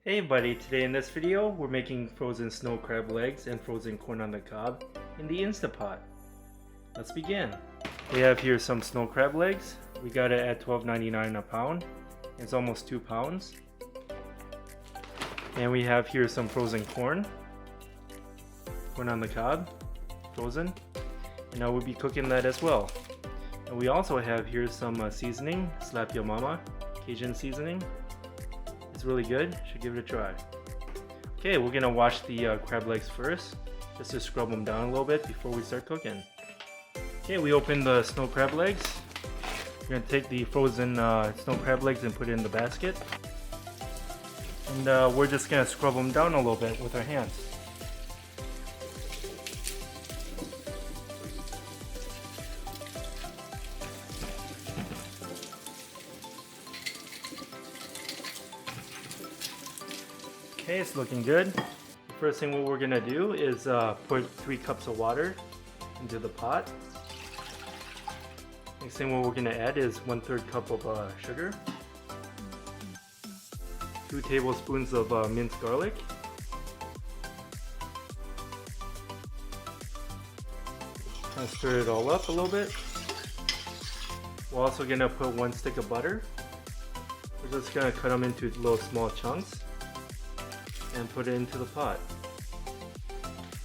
Hey buddy, today in this video we're making frozen snow crab legs and frozen corn on the cob in the Instapot. Let's begin. We have here some snow crab legs. We got it at $12.99 a pound. It's almost 2 pounds. And we have here some frozen corn on the cob, frozen. And now we'll be cooking that as well. And we also have here some seasoning, Slap Your Mama, Cajun seasoning. It's really good, should give it a try. Okay, we're gonna wash the crab legs first, just to scrub them down a little bit before we start cooking. Okay, we open the snow crab legs. We're gonna take the frozen snow crab legs and put it in the basket. And we're just gonna scrub them down a little bit with our hands. Okay, it's looking good. The first thing what we're gonna do is put 3 cups of water into the pot. Next thing what we're gonna add is 1/3 cup of sugar, 2 tablespoons of minced garlic, kind of stir it all up a little bit. We're also gonna put 1 stick of butter. We're just gonna cut them into little small chunks and put it into the pot.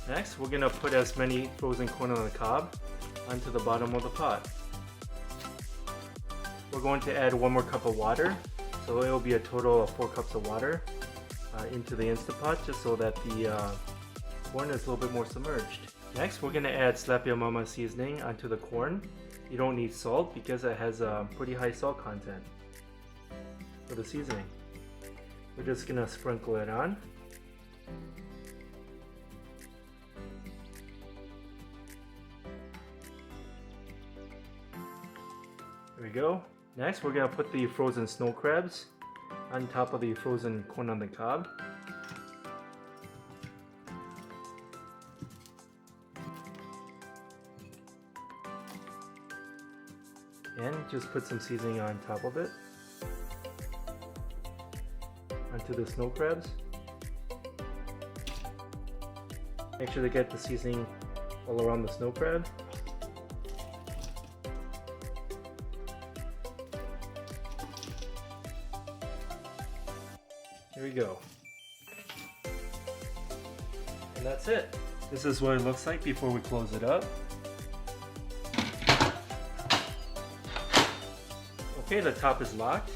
Next, we're gonna put as many frozen corn on the cob onto the bottom of the pot. We're going to add 1 more cup of water, so it will be a total of 4 cups of water into the Instapot, just so that the corn is a little bit more submerged. Next, we're gonna add Slap Your Mama seasoning onto the corn. You don't need salt because it has a pretty high salt content for the seasoning. We're just gonna sprinkle it on. There we go. Next, we're gonna put the frozen snow crabs on top of the frozen corn on the cob. And just put some seasoning on top of it. Onto the snow crabs. Make sure to get the seasoning all around the snow crab. There we go. And that's it. This is what it looks like before we close it up. Okay, the top is locked.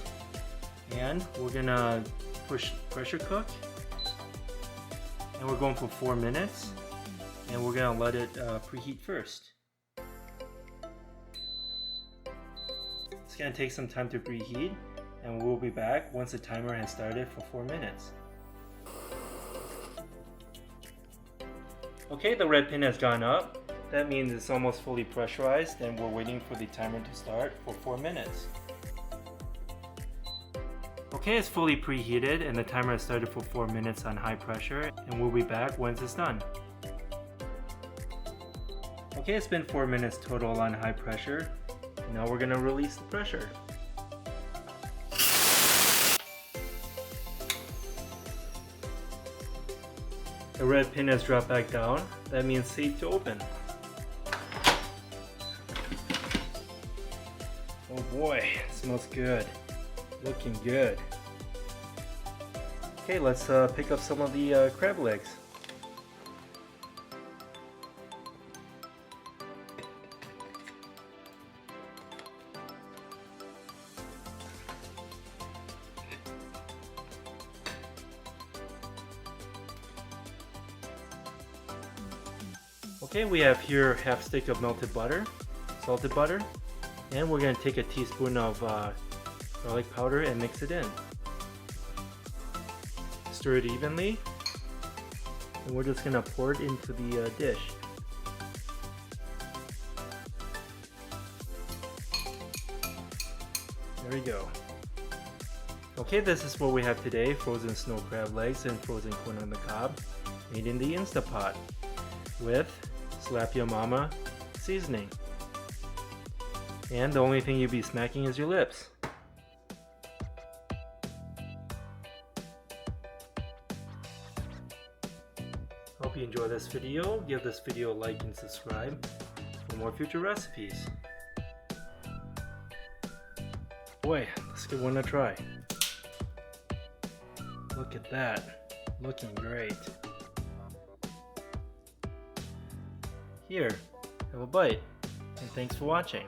And we're gonna pressure cook. And we're going for 4 minutes. And we're gonna let it preheat first. It's gonna take some time to preheat. And we'll be back once the timer has started for 4 minutes. Okay, the red pin has gone up. That means it's almost fully pressurized and we're waiting for the timer to start for 4 minutes. Okay, it's fully preheated and the timer has started for 4 minutes on high pressure, and we'll be back once it's done. Okay, it's been 4 minutes total on high pressure. Now we're gonna release the pressure. The red pin has dropped back down. That means safe to open. Oh boy, it smells good. Looking good. Okay, let's pick up some of the crab legs. Okay, we have here half stick of melted butter, salted butter, and we're going to take a teaspoon of garlic powder and mix it in. Stir it evenly, and we're just going to pour it into the dish. There we go. Okay, this is what we have today: frozen snow crab legs and frozen corn on the cob, made in the Instapot with Slap Your Mama seasoning. And the only thing you'll be smacking is your lips. Hope you enjoy this video. Give this video a like and subscribe for more future recipes. Boy, let's give one a try. Look at that, looking great. Here, have a bite, and thanks for watching.